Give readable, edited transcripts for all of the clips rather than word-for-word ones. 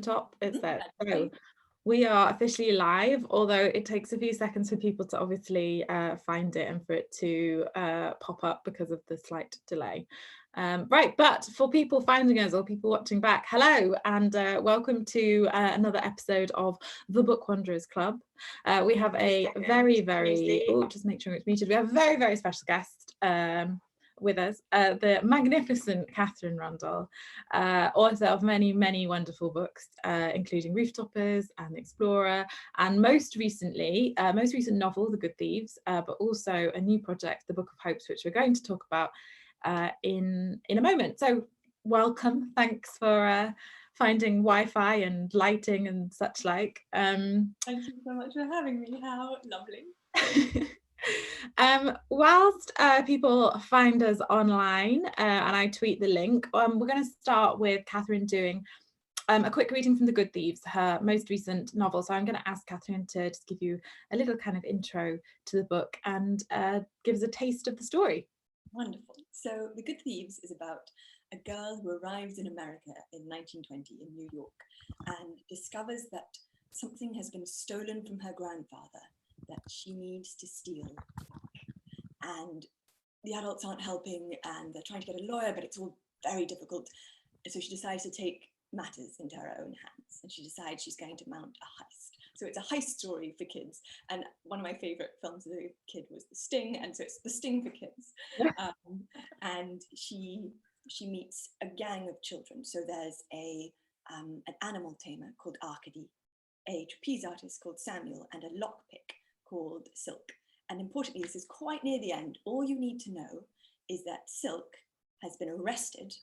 top, it says. So we are officially live, although it takes a few seconds for people to obviously find it and for it to pop up because of the slight delay. Right, but for people finding us or people watching back, hello and welcome to another episode of the Bookwanderers Club. We have a just make sure it's muted. We have a very special guest with us, the magnificent Katherine Rundell, author of many wonderful books, including Rooftoppers and The Explorer, and most recent novel, The Good Thieves, but also a new project, The Book of Hopes, which we're going to talk about in a moment. So welcome, thanks for finding Wi-Fi and lighting and such like. Thank you so much for having me, how lovely. Whilst people find us online and I tweet the link, we're going to start with Katherine doing a quick reading from The Good Thieves, her most recent novel. So I'm going to ask Katherine to just give you a little kind of intro to the book and give us a taste of the story. Wonderful. So The Good Thieves is about a girl who arrives in America in 1920 in New York and discovers that something has been stolen from her grandfather that she needs to steal. And the adults aren't helping and they're trying to get a lawyer, but it's all very difficult. And so she decides to take matters into her own hands and she decides she's going to mount a heist. So it's a heist story for kids. And one of my favorite films as a kid was The Sting. And so it's The Sting for kids. And she meets a gang of children. So there's an animal tamer called Arcady, a trapeze artist called Samuel, and a lockpick called Silk. And importantly, this is quite near the end. All you need to know is that Silk has been arrested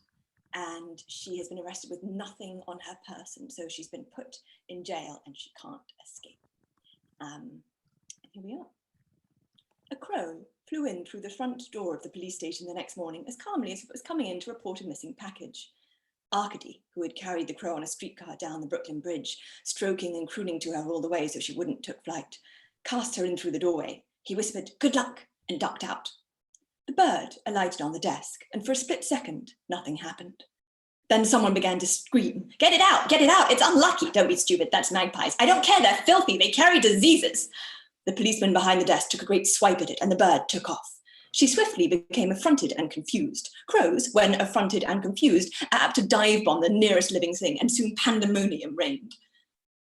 and she has been arrested with nothing on her person. So she's been put in jail and she can't escape. And here we are. A crow flew in through the front door of the police station the next morning as calmly as if it was coming in to report a missing package. Arcady, who had carried the crow on a streetcar down the Brooklyn Bridge, stroking and crooning to her all the way so she wouldn't take flight, cast her in through the doorway. He whispered, "Good luck," and ducked out. The bird alighted on the desk, and for a split second, nothing happened. Then someone began to scream, "Get it out, it's unlucky." "Don't be stupid, that's magpies." "I don't care, they're filthy, they carry diseases." The policeman behind the desk took a great swipe at it, and the bird took off. She swiftly became affronted and confused. Crows, when affronted and confused, are apt to dive bomb the nearest living thing, and soon pandemonium reigned.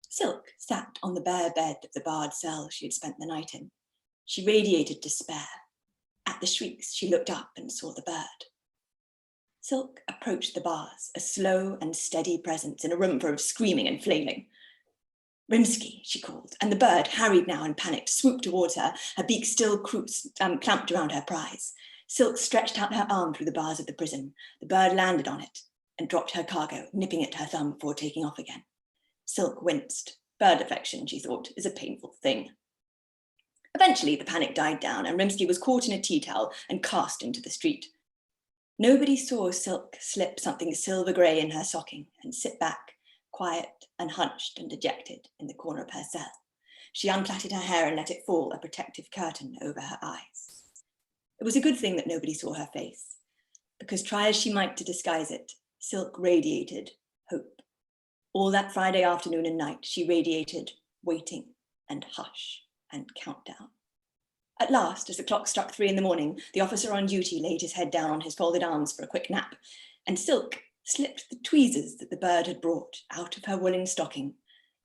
Silk sat on the bare bed of the barred cell she had spent the night in. She radiated despair. At the shrieks, she looked up and saw the bird. Silk approached the bars, a slow and steady presence in a room full of screaming and flailing. "Rimsky," she called, and the bird, harried now and panicked, swooped towards her, her beak still clamped around her prize. Silk stretched out her arm through the bars of the prison. The bird landed on it and dropped her cargo, nipping at her thumb before taking off again. Silk winced. Bird affection, she thought, is a painful thing. Eventually, the panic died down, and Rimsky was caught in a tea towel and cast into the street. Nobody saw Silk slip something silver grey in her stocking and sit back, quiet and hunched and dejected, in the corner of her cell. She unplaited her hair and let it fall, a protective curtain over her eyes. It was a good thing that nobody saw her face, because try as she might to disguise it, Silk radiated hope. All that Friday afternoon and night, she radiated waiting and hush and countdown. At last, as the clock struck 3 a.m, the officer on duty laid his head down on his folded arms for a quick nap, and Silk slipped the tweezers that the bird had brought out of her woolen stocking,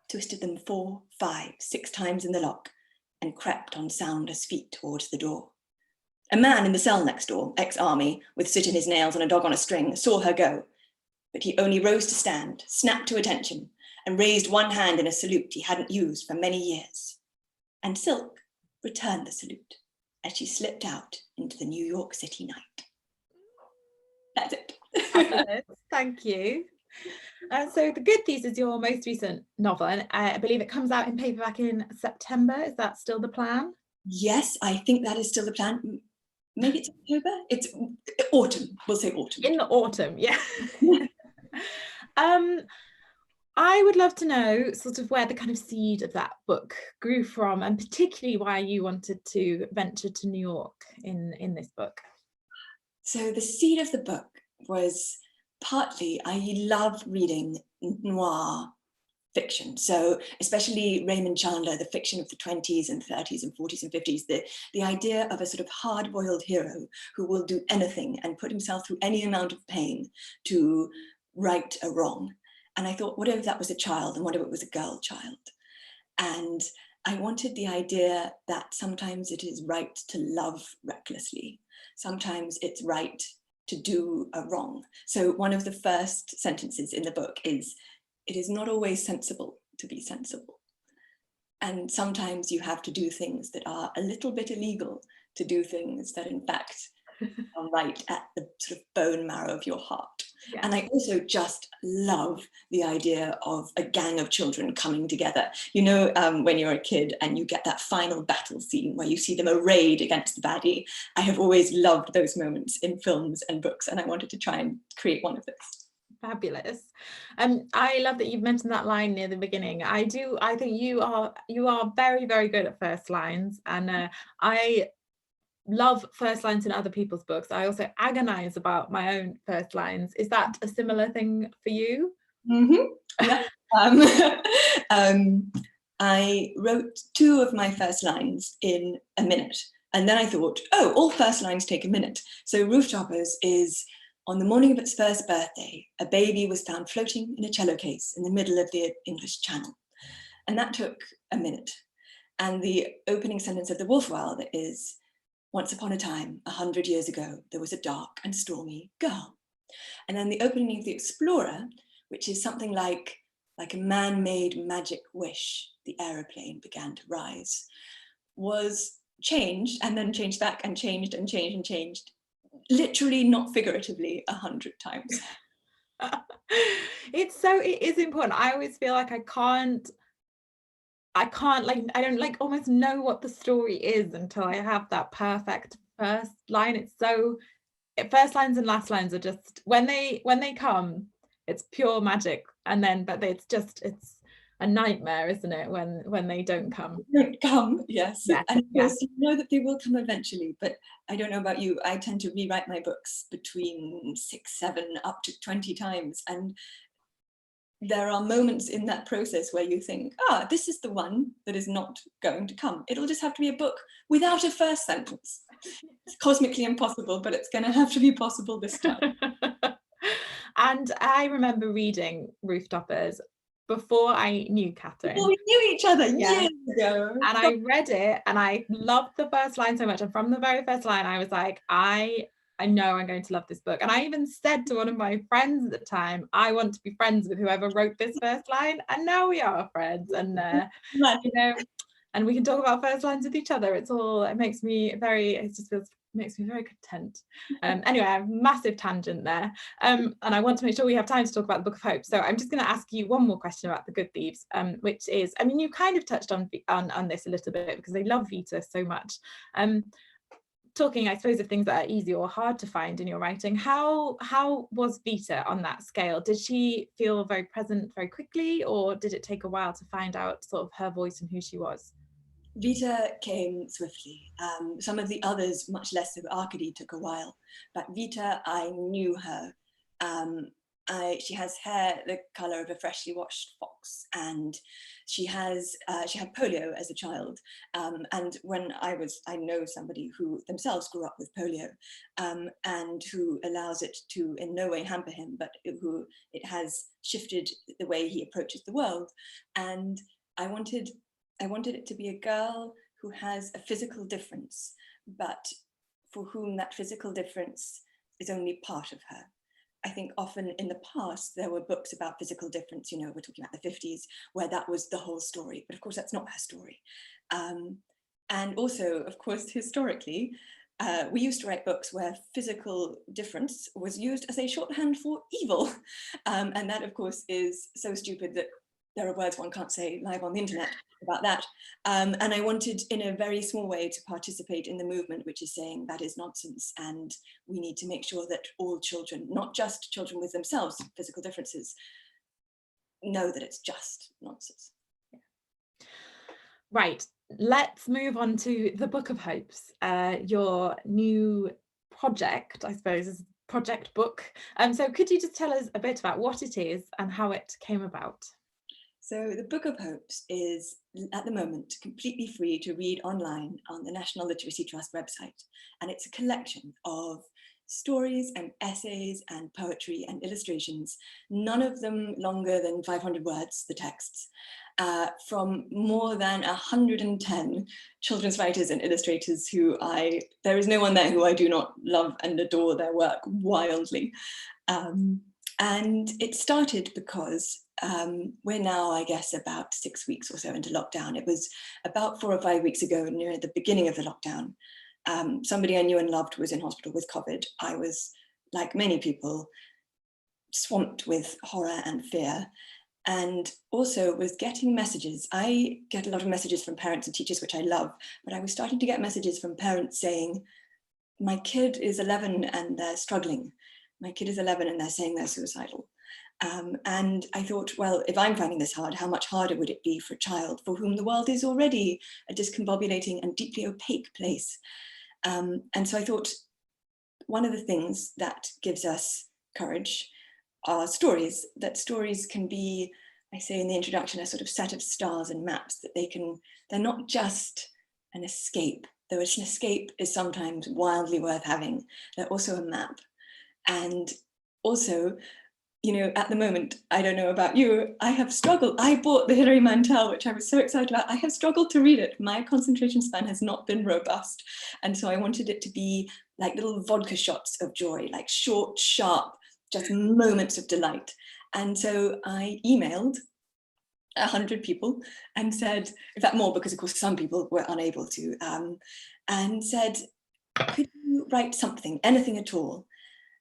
twisted them 4, 5, 6 times in the lock, and crept on soundless feet towards the door. A man in the cell next door, ex-army, with soot in his nails and a dog on a string, saw her go, but he only rose to stand, snapped to attention, and raised one hand in a salute he hadn't used for many years. And Silk returned the salute as she slipped out into the New York City night. That's it. Thank you. So The Good Thieves is your most recent novel, and I believe it comes out in paperback in September. Is that still the plan? Yes, I think that is still the plan. Maybe it's October? It's autumn. We'll say autumn. In the autumn, yeah. I would love to know sort of where the kind of seed of that book grew from, and particularly why you wanted to venture to New York in this book. So the seed of the book was partly, I love reading noir fiction. So especially Raymond Chandler, the fiction of the 20s and 30s and 40s and 50s, the idea of a sort of hard-boiled hero who will do anything and put himself through any amount of pain to right a wrong. And I thought, what if that was a child, and what if it was a girl child? And I wanted the idea that sometimes it is right to love recklessly. Sometimes it's right to do a wrong. So one of the first sentences in the book is, it is not always sensible to be sensible. And sometimes you have to do things that are a little bit illegal, to do things that in fact are right at the sort of bone marrow of your heart. Yeah. And I also just love the idea of a gang of children coming together. You know, when you're a kid and you get that final battle scene where you see them arrayed against the baddie. I have always loved those moments in films and books, and I wanted to try and create one of those. Fabulous. I love that you've mentioned that line near the beginning. I think you are very, very good at first lines, and I love first lines in other people's books. I also agonize about my own first lines. Is that a similar thing for you? Mm-hmm. Yeah. I wrote 2 of my first lines in a minute, and then I thought, oh, all first lines take a minute. So Rooftoppers is, on the morning of its first birthday, a baby was found floating in a cello case in the middle of the English Channel. And that took a minute. And the opening sentence of The Wolf Wild is, once upon a time, 100 years ago, there was a dark and stormy girl. And then the opening of The Explorer, which is something like a man-made magic wish, the aeroplane began to rise, was changed and then changed back and changed and changed and changed, literally, not figuratively, 100 times. It is important. I always feel like I don't like almost know what the story is until I have that perfect first line. First lines and last lines are just, when they come, it's pure magic, and then but it's a nightmare, isn't it, when they don't come? Don't come, yes. Yeah. And of course, you know that they will come eventually, but I don't know about you, I tend to rewrite my books between 6, 7, up to 20 times, and there are moments in that process where you think, this is the one that is not going to come. It'll just have to be a book without a first sentence. It's cosmically impossible, but it's going to have to be possible this time. And I remember reading Rooftoppers before I knew Katherine. Before we knew each other, years ago. And I read it and I loved the first line so much. And from the very first line, I was like, I know I'm going to love this book. And I even said to one of my friends at the time, I want to be friends with whoever wrote this first line. And now we are friends. And, you know, and we can talk about first lines with each other. It makes me very content. Anyway, I have a massive tangent there. And I want to make sure we have time to talk about the Book of Hope. So I'm just going to ask you one more question about the Good Thieves, which is, I mean, you kind of touched on this a little bit because they love Vita so much. Talking, I suppose, of things that are easy or hard to find in your writing, how was Vita on that scale? Did she feel very present very quickly, or did it take a while to find out sort of her voice and who she was? Vita came swiftly. Some of the others, much less so. Arcady took a while, but Vita, I knew her. She has hair the color of a freshly washed fox, and she had polio as a child. And when I know somebody who themselves grew up with polio, and who allows it to in no way hamper him, but who it has shifted the way he approaches the world. And I wanted it to be a girl who has a physical difference, but for whom that physical difference is only part of her. I think often in the past, there were books about physical difference, you know, we're talking about the 50s, where that was the whole story. But of course, that's not her story. And also, of course, historically, we used to write books where physical difference was used as a shorthand for evil. And that, of course, is so stupid that there are words one can't say live on the internet about that. And I wanted, in a very small way, to participate in the movement, which is saying that is nonsense. And we need to make sure that all children, not just children with themselves physical differences, know that it's just nonsense. Right, let's move on to the Book of Hopes, your new project, I suppose, is project book. So could you just tell us a bit about what it is and how it came about? So the Book of Hopes is at the moment completely free to read online on the National Literacy Trust website. And it's a collection of stories and essays and poetry and illustrations, none of them longer than 500 words, the texts, from more than 110 children's writers and illustrators there is no one there who I do not love and adore their work wildly. And it started because we're now, I guess, about 6 weeks or so into lockdown. It was about 4 or 5 weeks ago, near the beginning of the lockdown. Somebody I knew and loved was in hospital with COVID. I was, like many people, swamped with horror and fear, and also was getting messages. I get a lot of messages from parents and teachers, which I love, but I was starting to get messages from parents saying, my kid is 11 and they're struggling. My kid is 11 and they're saying they're suicidal. And I thought, well, if I'm finding this hard, how much harder would it be for a child for whom the world is already a discombobulating and deeply opaque place? And so I thought, one of the things that gives us courage are stories, that stories can be, I say in the introduction, a sort of set of stars and maps, that they're not just an escape, though an escape is sometimes wildly worth having. They're also a map. And also, you know, at the moment, I don't know about you, I have struggled. I bought the Hilary Mantel, which I was so excited about. I have struggled to read it. My concentration span has not been robust. And so I wanted it to be like little vodka shots of joy, like short, sharp, just moments of delight. And so I emailed 100 people and said, in fact more, because of course some people were unable to, and said, could you write something, anything at all,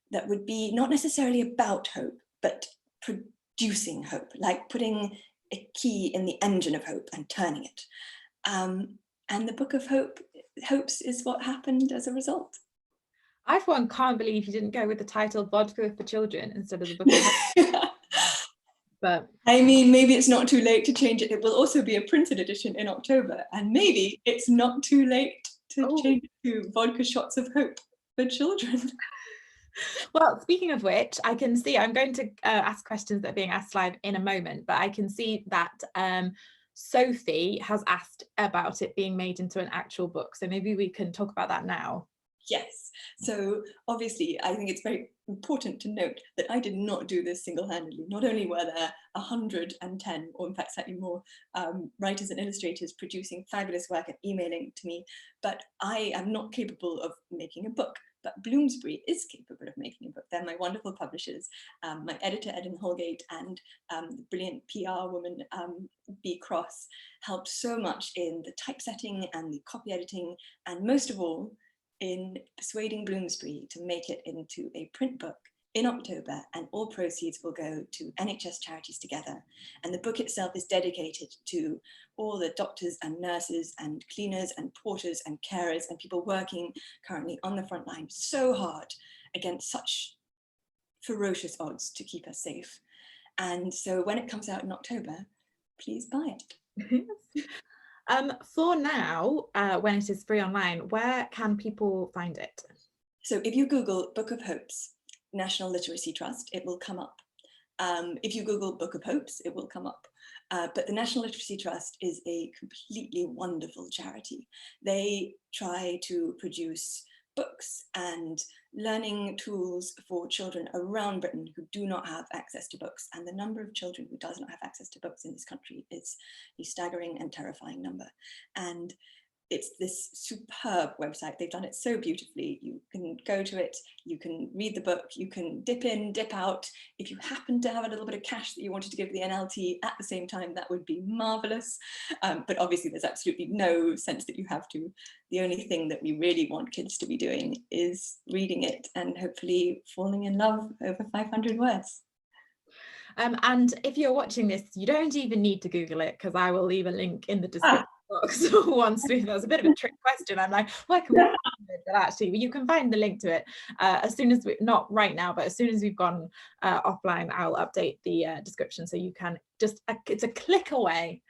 that would be not necessarily about hope, but producing hope, like putting a key in the engine of hope and turning it. And the Book of Hopes is what happened as a result. I, for one, can't believe you didn't go with the title Vodka for Children instead of the Book of Hopes. But I mean, maybe it's not too late to change it. It will also be a printed edition in October, and maybe it's not too late to change it to Vodka Shots of Hope for Children. Well, speaking of which, I can see, I'm going to ask questions that are being asked live in a moment, but I can see that Sophie has asked about it being made into an actual book. So maybe we can talk about that now. Yes. So obviously, I think it's very important to note that I did not do this single-handedly. Not only were there 110, or in fact slightly more, writers and illustrators producing fabulous work and emailing to me, but I am not capable of making a book. But Bloomsbury is capable of making a book. They're my wonderful publishers, my editor, Eden Holgate, and the brilliant PR woman, B. Cross, helped so much in the typesetting and the copy editing, and most of all, in persuading Bloomsbury to make it into a print book in October, and all proceeds will go to NHS Charities Together. And the book itself is dedicated to all the doctors and nurses and cleaners and porters and carers and people working currently on the front line so hard against such ferocious odds to keep us safe. And so when it comes out in October, please buy it. For now, when it is free online, where can people find it? So if you Google Book of Hopes, National Literacy Trust, it will come up. If you Google Book of Hopes, it will come up. But the National Literacy Trust is a completely wonderful charity. They try to produce books and learning tools for children around Britain who do not have access to books. And the number of children who does not have access to books in this country is a staggering and terrifying number. And it's this superb website. They've done it so beautifully. You can go to it, you can read the book, you can dip in, dip out. If you happen to have a little bit of cash that you wanted to give the NLT at the same time, that would be marvelous. But obviously there's absolutely no sense that you have to. The only thing that we really want kids to be doing is reading it and hopefully falling in love over 500 words. And if you're watching this, you don't even need to Google it, because I will leave a link in the description box. Once that was a bit of a trick question. I'm like, where can we find it? But actually, you can find the link to it as soon as not right now, but as soon as we've gone offline, I'll update the description so you can just, it's a click away.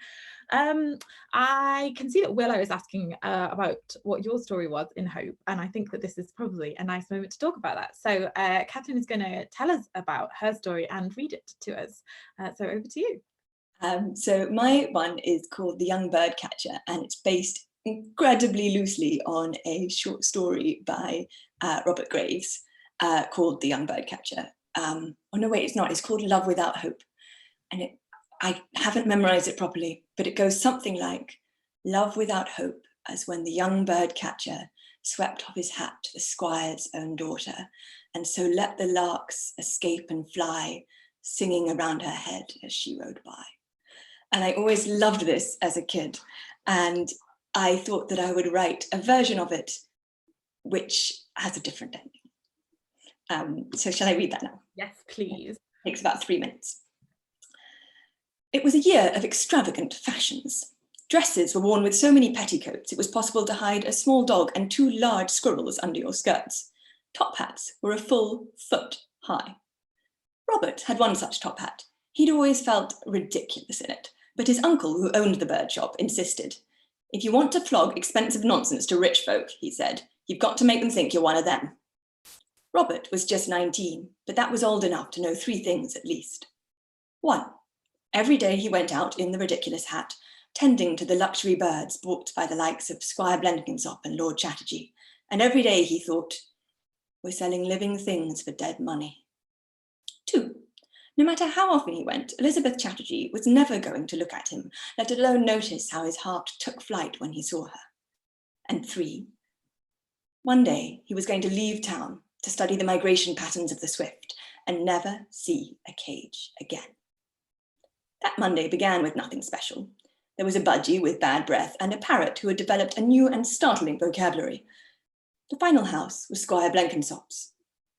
I can see that Willow is asking about what your story was in Hope, and I think that this is probably a nice moment to talk about that. So Katherine is going to tell us about her story and read it to us. So over to you. So my one is called The Young Birdcatcher, and it's based incredibly loosely on a short story by Robert Graves called The Young Birdcatcher. Oh no, wait, it's not. It's called Love Without Hope. And I haven't memorized it properly, but it goes something like, love without hope, as when the young birdcatcher swept off his hat to the squire's own daughter, and so let the larks escape and fly, singing around her head as she rode by. And I always loved this as a kid. And I thought that I would write a version of it which has a different ending. So shall I read that now? Yes, please. It takes about 3 minutes. It was a year of extravagant fashions. Dresses were worn with so many petticoats it was possible to hide a small dog and 2 large squirrels under your skirts. Top hats were a full foot high. Robert had one such top hat. He'd always felt ridiculous in it, but his uncle, who owned the bird shop, insisted. If you want to flog expensive nonsense to rich folk, he said, you've got to make them think you're one of them. Robert was just 19, but that was old enough to know 3 things at least. 1. Every day he went out in the ridiculous hat, tending to the luxury birds bought by the likes of Squire Blenkinsop and Lord Chatterjee. And every day he thought, we're selling living things for dead money. 2. No matter how often he went, Elizabeth Chatterjee was never going to look at him, let alone notice how his heart took flight when he saw her. And 3. One day he was going to leave town to study the migration patterns of the swift and never see a cage again. That Monday began with nothing special. There was a budgie with bad breath and a parrot who had developed a new and startling vocabulary. The final house was Squire Blenkinsop's.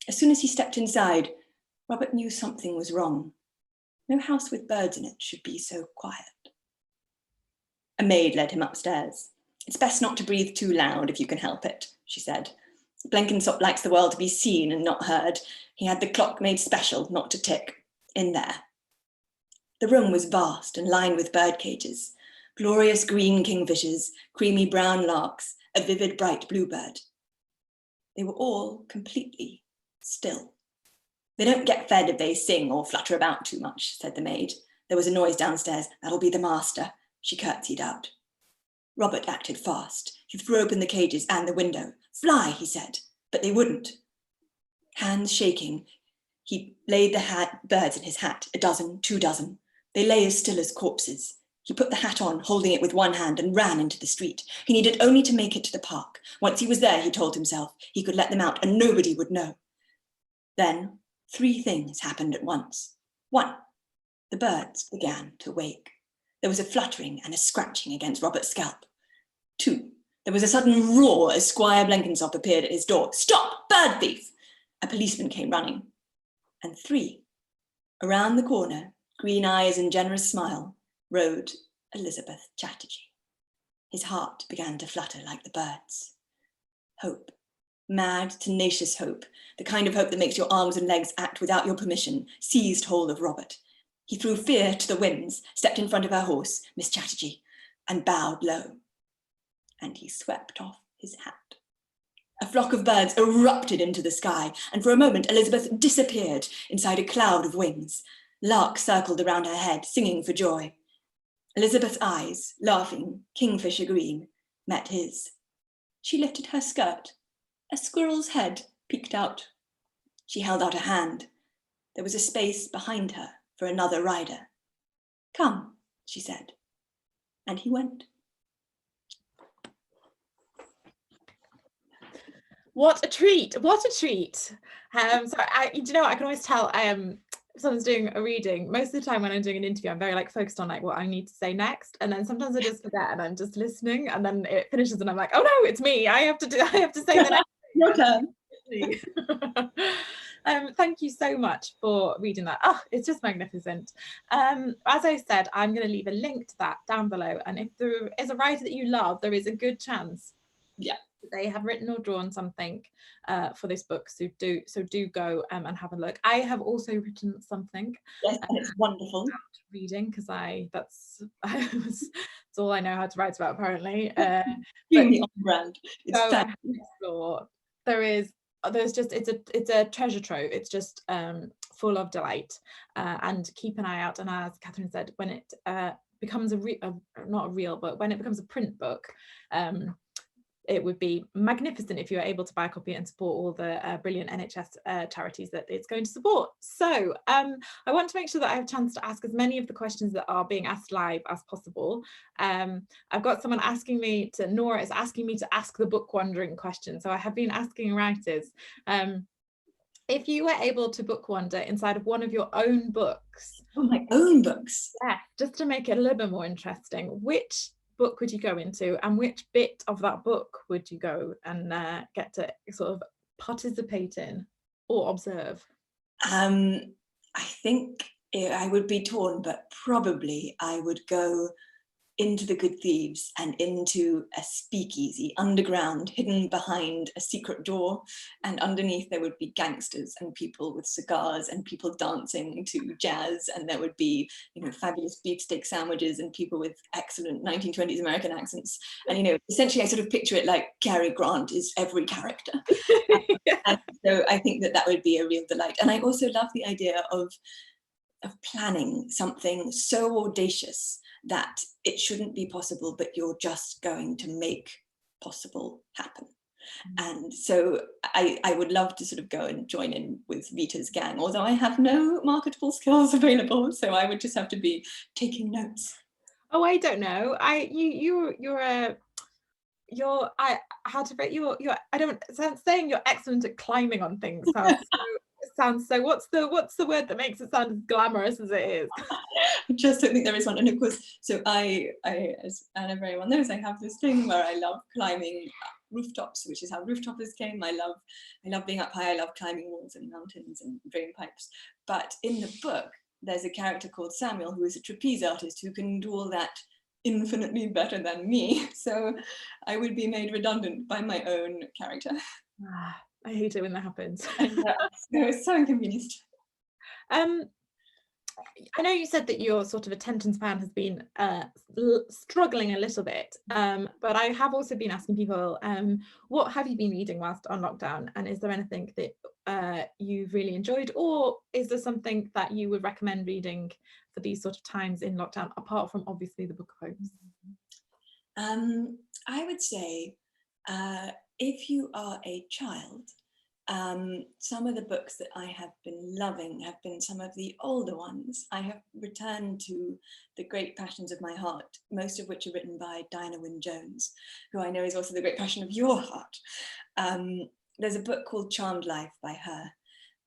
As soon as he stepped inside, Robert knew something was wrong. No house with birds in it should be so quiet. A maid led him upstairs. It's best not to breathe too loud if you can help it, she said. Blenkinsop likes the world to be seen and not heard. He had the clock made special, not to tick, in there. The room was vast and lined with bird cages, glorious green kingfishers, creamy brown larks, a vivid bright bluebird. They were all completely still. They don't get fed if they sing or flutter about too much, said the maid. There was a noise downstairs. That'll be the master. She curtsied out. Robert acted fast. He threw open the cages and the window. Fly, he said, but they wouldn't. Hands shaking, he laid the birds in his hat, 12, 2 dozen. They lay as still as corpses. He put the hat on, holding it with one hand, and ran into the street. He needed only to make it to the park. Once he was there, he told himself, he could let them out and nobody would know. Then 3 things happened at once. 1, the birds began to wake. There was a fluttering and a scratching against Robert's scalp. 2, there was a sudden roar as Squire Blenkinsop appeared at his door. Stop, bird thief! A policeman came running. And 3, around the corner, green eyes and generous smile, rode Elizabeth Chatterjee. His heart began to flutter like the birds. Hope, mad, tenacious hope, the kind of hope that makes your arms and legs act without your permission, seized hold of Robert. He threw fear to the winds, stepped in front of her horse, Miss Chatterjee, and bowed low. And he swept off his hat. A flock of birds erupted into the sky, and for a moment Elizabeth disappeared inside a cloud of wings. Larks circled around her head, singing for joy. Elizabeth's eyes, laughing, kingfisher green, met his. She lifted her skirt. A squirrel's head peeked out. She held out a hand. There was a space behind her for another rider. Come, she said, and he went. What a treat! What a treat! So you know what, I can always tell if someone's doing a reading. Most of the time when I'm doing an interview, I'm very focused on what I need to say next, and then sometimes I just forget and I'm just listening, and then it finishes and I'm like, oh no, it's me. I have to say the next. Your turn. Thank you so much for reading that. Oh, it's just magnificent. As I said, I'm going to leave a link to that down below, and if there is a writer that you love, there is a good chance they have written or drawn something for this book, so do go and have a look. I have also written something. Yes, and it's wonderful. Reading, because that's all I know how to write about, apparently. Really on brand. It's there's just it's a treasure trove. It's just full of delight, and keep an eye out. And as Katherine said, when it becomes not a real book, when it becomes a print book, it would be magnificent if you were able to buy a copy and support all the brilliant NHS charities that it's going to support. So I want to make sure that I have a chance to ask as many of the questions that are being asked live as possible. I've got someone asking me to, Nora is asking me to ask the book wandering question. So I have been asking writers, if you were able to book wander inside of one of your own books. Oh, my own books? Yeah, just to make it a little bit more interesting, which book would you go into, and which bit of that book would you go and get to sort of participate in or observe? I think I would be torn, but probably I would go into the Good Thieves and into a speakeasy underground, hidden behind a secret door, and underneath there would be gangsters and people with cigars and people dancing to jazz, and there would be, you know, fabulous beefsteak sandwiches and people with excellent 1920s American accents. And, you know, essentially I sort of picture it like Cary Grant is every character. And so I think that that would be a real delight. And I also love the idea of planning something so audacious that it shouldn't be possible, but you're just going to make possible happen. And so I would love to sort of go and join in with Vita's gang, although I have no marketable skills available, so I would just have to be taking notes. Oh, I don't know. Saying you're excellent at climbing on things sounds so what's the word that makes it sound as glamorous as it is? I just don't think there is one. And of course, so I as Anna very well knows, I have this thing where I love climbing rooftops, which is how Rooftoppers came. I love being up high. I love climbing walls and mountains and drain pipes. But in the book, there's a character called Samuel who is a trapeze artist who can do all that infinitely better than me. So I would be made redundant by my own character. I hate it when that happens. It's so inconvenient. I know you said that your sort of attention span has been struggling a little bit, but I have also been asking people, what have you been reading whilst on lockdown, and is there anything that you've really enjoyed, or is there something that you would recommend reading for these sort of times in lockdown, apart from obviously the Book of Poems? I would say if you are a child, some of the books that I have been loving have been some of the older ones. I have returned to The Great Passions of My Heart, most of which are written by Diana Wynne Jones, who I know is also the great passion of your heart. There's a book called Charmed Life by her,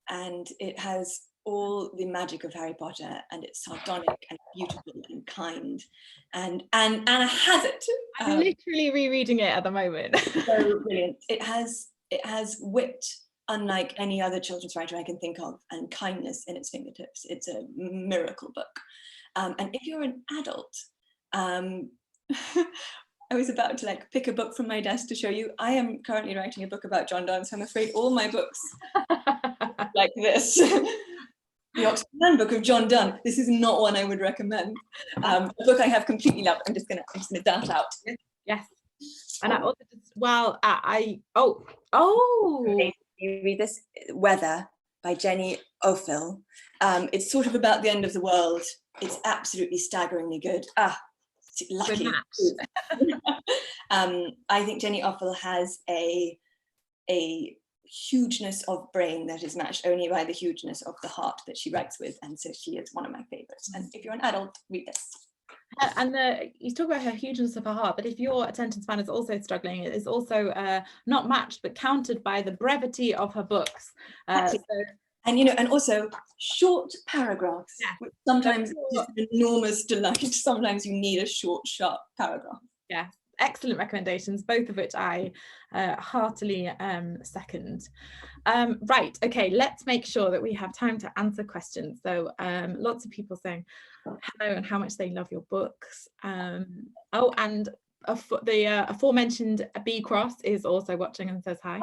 and it has all the magic of Harry Potter, and it's sardonic and beautiful and kind, and Anna has it. I'm literally rereading it at the moment. So brilliant. It has wit unlike any other children's writer I can think of, and kindness in its fingertips. It's a miracle book. And if you're an adult, I was about to like pick a book from my desk to show you. I am currently writing a book about John Donne, so I'm afraid all my books like this. The Oxford Handbook of John Donne. This is not one I would recommend. A book I have completely loved. I'm just gonna dart out. Yes. And I also You read this, Weather by Jenny Ophil. It's sort of about the end of the world. It's absolutely staggeringly good. Lucky. I think Jenny Ophil has a hugeness of brain that is matched only by the hugeness of the heart that she writes with, and so she is one of my favorites. And if you're an adult, read this. And you talk about her hugeness of her heart, but if your attention span is also struggling, it is also not matched but countered by the brevity of her books. And you know, and also short paragraphs, which sometimes is an enormous delight. Sometimes you need a short, sharp paragraph. Yeah, excellent recommendations, both of which I heartily second. Right, okay, let's make sure that we have time to answer questions. So lots of people saying hello and how much they love your books. And the aforementioned B Cross is also watching and says hi.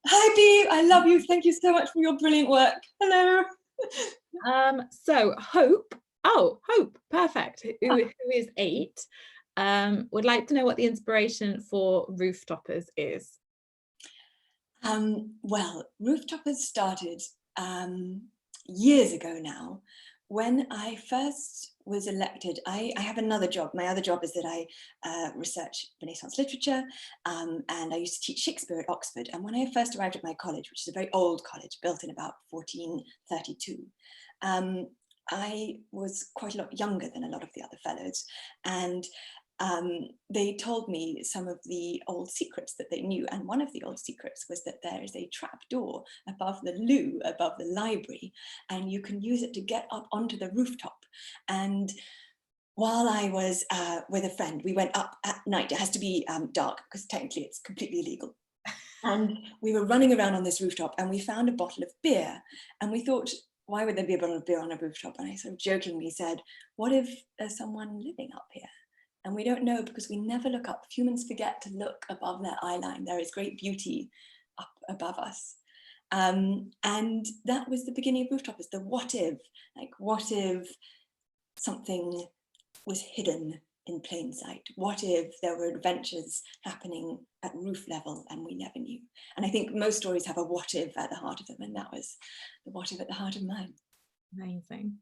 Hi B, I love you. Thank you so much for your brilliant work. Hello. So Hope, perfect, who is 8, would like to know what the inspiration for Rooftoppers is. Well, Rooftoppers started years ago now, when I first was elected. I have another job. My other job is that I research Renaissance literature, and I used to teach Shakespeare at Oxford. And when I first arrived at my college, which is a very old college, built in about 1432, I was quite a lot younger than a lot of the other fellows. And they told me some of the old secrets that they knew. And one of the old secrets was that there is a trap door above the loo, above the library, and you can use it to get up onto the rooftop. And while I was with a friend, we went up at night. It has to be dark because technically it's completely illegal. And we were running around on this rooftop and we found a bottle of beer. And we thought, why would there be a bottle of beer on a rooftop? And I sort of jokingly said, what if there's someone living up here? And we don't know because we never look up. Humans forget to look above their eye line. There is great beauty up above us. And that was the beginning of Rooftoppers, the what if, like what if something was hidden in plain sight? What if there were adventures happening at roof level and we never knew? And I think most stories have a what if at the heart of them, and that was the what if at the heart of mine. Amazing.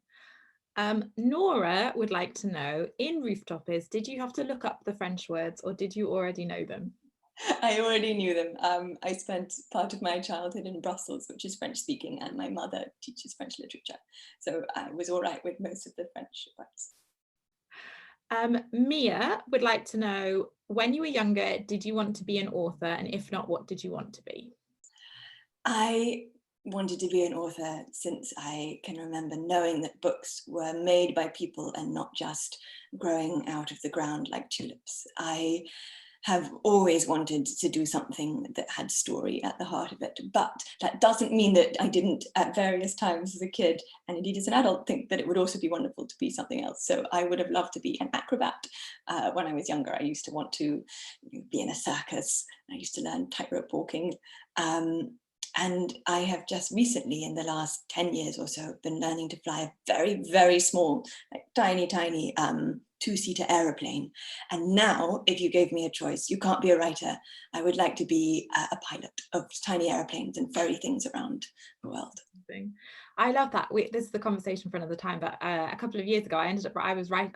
Nora would like to know, in Rooftoppers, did you have to look up the French words or did you already know them? I already knew them. I spent part of my childhood in Brussels, which is French speaking, and my mother teaches French literature. So I was all right with most of the French words. Mia would like to know, when you were younger, did you want to be an author? And if not, what did you want to be? I wanted to be an author since I can remember knowing that books were made by people and not just growing out of the ground like tulips. I have always wanted to do something that had story at the heart of it, but that doesn't mean that I didn't at various times as a kid, and indeed as an adult, think that it would also be wonderful to be something else. So I would have loved to be an acrobat. When I was younger, I used to want to be in a circus. I used to learn tightrope walking. And I have just recently, in the last 10 years or so, been learning to fly a very, very small, like tiny, tiny two-seater aeroplane. And now, if you gave me a choice, you can't be a writer. I would like to be a pilot of tiny airplanes and ferry things around the world. I love that. This is the conversation for another time, but a couple of years ago, I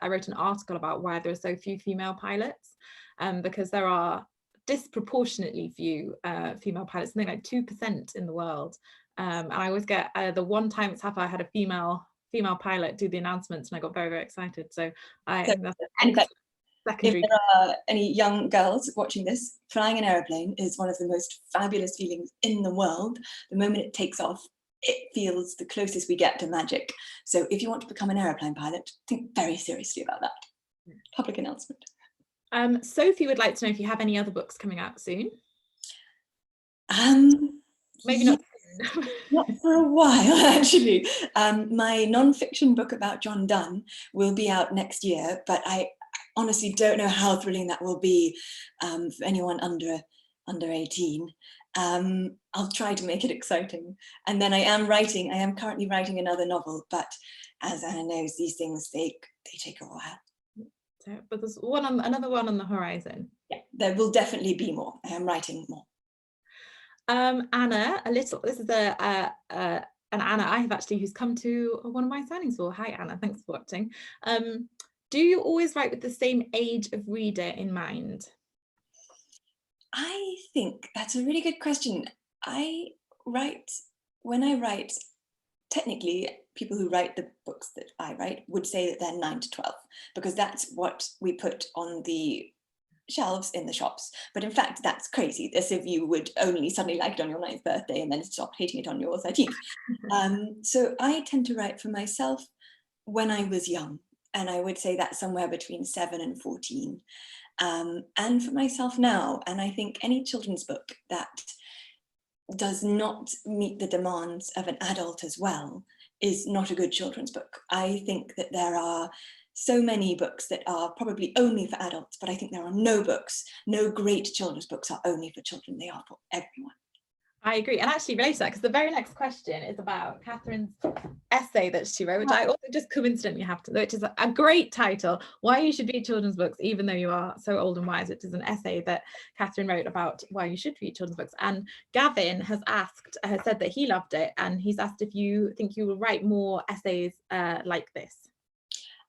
wrote an article about why there are so few female pilots, because there are disproportionately few female pilots, something like 2% in the world. And I always get the one time it's happened, I had a female pilot do the announcements, and I got very, very excited. So think that's secondary. If there are any young girls watching this, flying an aeroplane is one of the most fabulous feelings in the world. The moment it takes off, it feels the closest we get to magic. So if you want to become an aeroplane pilot, think very seriously about that. Public announcement. Sophie would like to know if you have any other books coming out soon. Maybe not soon. Not for a while, actually. My non-fiction book about John Donne will be out next year, but I honestly don't know how thrilling that will be for anyone under 18. I'll try to make it exciting. And then I am currently writing another novel, but as Anna knows, these things, they take a while. But there's another one on the horizon. Yeah, there will definitely be more. I am writing more. Anna, this is an Anna I have actually, who's come to one of my signings for. Hi Anna, thanks for watching. Do you always write with the same age of reader in mind? I think that's a really good question. When I write, technically, people who write the books that I write would say that they're 9 to 12, because that's what we put on the shelves in the shops. But in fact, that's crazy. As if you would only suddenly like it on your 9th birthday and then stop hating it on your 13th. So I tend to write for myself when I was young. And I would say that's somewhere between 7 and 14. And for myself now, and I think any children's book that does not meet the demands of an adult as well is not a good children's book. I think that there are so many books that are probably only for adults, but I think there are no great children's books are only for children. They are for everyone. I agree, and actually related to that, because the very next question is about Catherine's essay that she wrote, which I also just coincidentally have to, which is a great title, Why You Should Read Children's Books Even Though You Are So Old and Wise, which is an essay that Katherine wrote about why you should read children's books. And Gavin has said that he loved it, and he's asked if you think you will write more essays like this.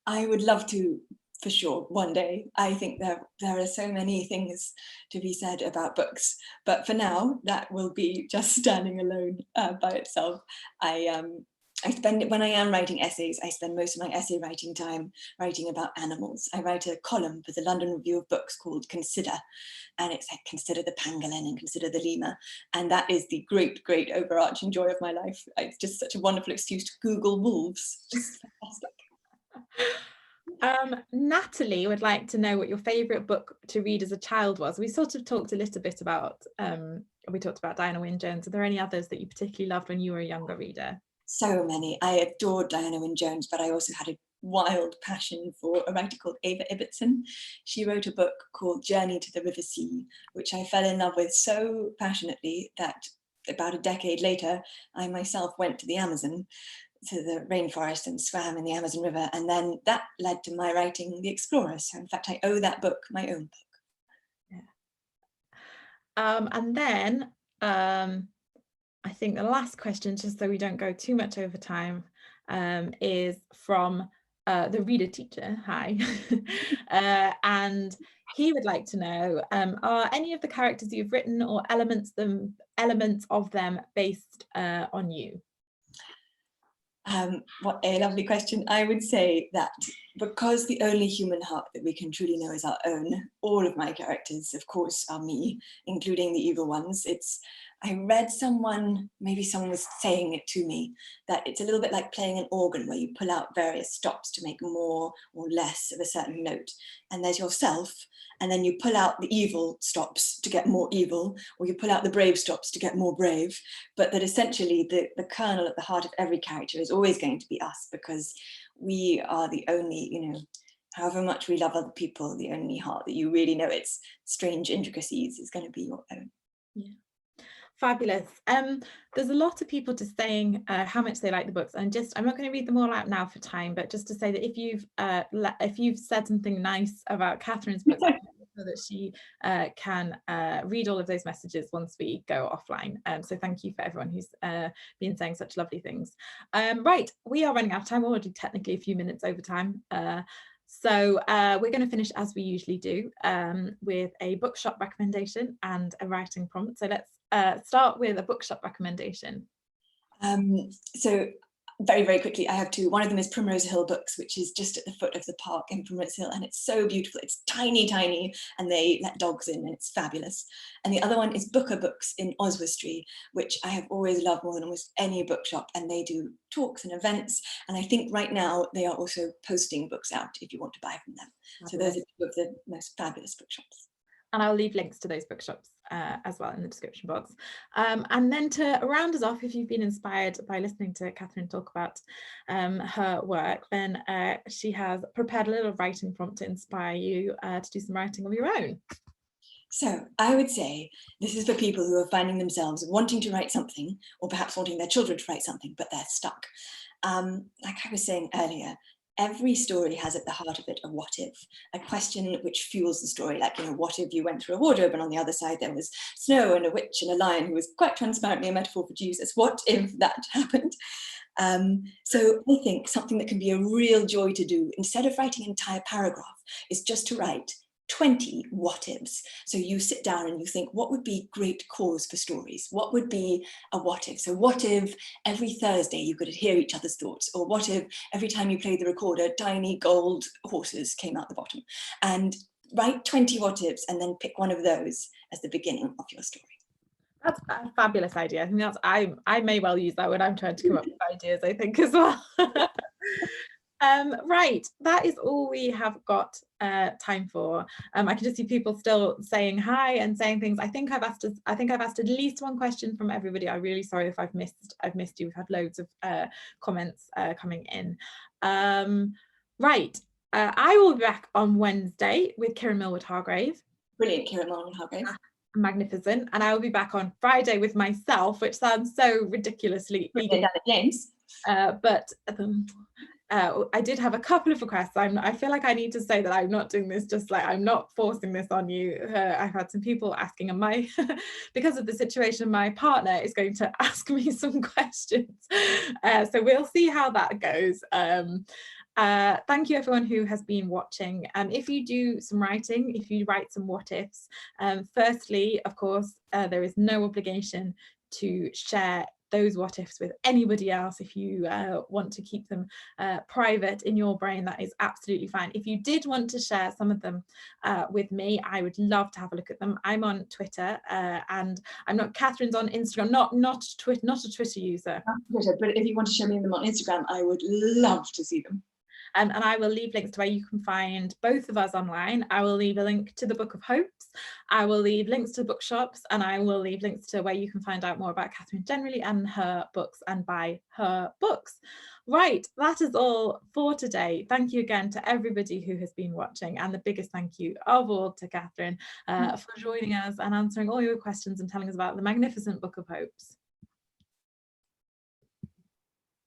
I would love to, for sure, one day. I think there are so many things to be said about books, but for now, that will be just standing alone by itself. I spend, when I am writing essays, I spend most of my essay writing time writing about animals. I write a column for the London Review of Books called Consider, and it's like consider the pangolin and consider the lemur. And that is the great, great overarching joy of my life. It's just such a wonderful excuse to Google wolves. Just fantastic. Natalie would like to know what your favourite book to read as a child was. We sort of talked a little bit about, we talked about Diana Wynne Jones. Are there any others that you particularly loved when you were a younger reader? So many. I adored Diana Wynne Jones, but I also had a wild passion for a writer called Ava Ibbotson. She wrote a book called Journey to the River Sea, which I fell in love with so passionately that about a decade later, I myself went to the Amazon, to the rainforest, and swam in the Amazon River. And then that led to my writing The Explorer. So in fact, I owe that book my own book. Yeah. And then I think the last question, just so we don't go too much over time, is from the reader teacher. Hi. And he would like to know, are any of the characters you've written or elements of them based on you? What a lovely question. I would say that because the only human heart that we can truly know is our own, all of my characters, of course, are me, including the evil ones. I read maybe someone was saying it to me, that it's a little bit like playing an organ where you pull out various stops to make more or less of a certain note. And there's yourself, and then you pull out the evil stops to get more evil, or you pull out the brave stops to get more brave. But that essentially the kernel at the heart of every character is always going to be us, because we are the only, however much we love other people, the only heart that you really know its strange intricacies is going to be your own. Yeah. Fabulous. There's a lot of people just saying how much they like the books, and I'm not going to read them all out now for time, but just to say that if you've said something nice about Catherine's books, so that she can read all of those messages once we go offline. So thank you for everyone who's been saying such lovely things. Right, we are running out of time, already technically a few minutes over time. So we're going to finish as we usually do, with a bookshop recommendation and a writing prompt. So let's start with a bookshop recommendation. So very, very quickly, I have two. One of them is Primrose Hill Books, which is just at the foot of the park in Primrose Hill, and it's so beautiful. It's tiny, tiny, and they let dogs in, and it's fabulous. And the other one is Booker Books in Oswestry, which I have always loved more than almost any bookshop, and they do talks and events. And I think right now they are also posting books out if you want to buy from them. Fabulous. So those are two of the most fabulous bookshops. And I'll leave links to those bookshops as well in the description box. And then to round us off, if you've been inspired by listening to Katherine talk about her work, then she has prepared a little writing prompt to inspire you to do some writing of your own. So I would say this is for people who are finding themselves wanting to write something, or perhaps wanting their children to write something, but they're stuck. Like I was saying earlier, every story has at the heart of it a what if, a question which fuels the story. Like, what if you went through a wardrobe and on the other side there was snow and a witch and a lion who was quite transparently a metaphor for Jesus? What if that happened? So I think something that can be a real joy to do, instead of writing an entire paragraph, is just to write 20 what ifs. So you sit down and you think, what would be great cause for stories? What would be a what if? So what if every Thursday you could hear each other's thoughts? Or what if every time you played the recorder, tiny gold horses came out the bottom? And write 20 what ifs and then pick one of those as the beginning of your story. That's a fabulous idea. I think I may well use that when I'm trying to come up with ideas, I think, as well. Right, that is all we have got time for. I can just see people still saying hi and saying things. I think I've asked at least one question from everybody. I'm really sorry if I've missed you. We've had loads of comments coming in. Right, I will be back on Wednesday with Kieran Millwood Hargrave. Brilliant, Kieran Millwood Hargrave. magnificent. And I will be back on Friday with myself, which sounds so ridiculously Down at James. but I did have a couple of requests. I feel like I need to say that I'm not doing this just like, I'm not forcing this on you. I've had some people asking, and my because of the situation, my partner is going to ask me some questions. So we'll see how that goes. Thank you everyone who has been watching. If you do some writing, if you write some what ifs, firstly, of course, there is no obligation to share those what ifs with anybody else. If you want to keep them private in your brain, that is absolutely fine. If you did want to share some of them with me, I would love to have a look at them. I'm on Twitter and I'm not. Catherine's on Instagram, not a Twitter user. Twitter, but if you want to show me them on Instagram, I would love to see them. And I will leave links to where you can find both of us online. I will leave a link to the Book of Hopes. I will leave links to bookshops, and I will leave links to where you can find out more about Katherine generally and her books and buy her books. Right, that is all for today. Thank you again to everybody who has been watching, and the biggest thank you of all to Katherine for joining us and answering all your questions and telling us about the magnificent Book of Hopes.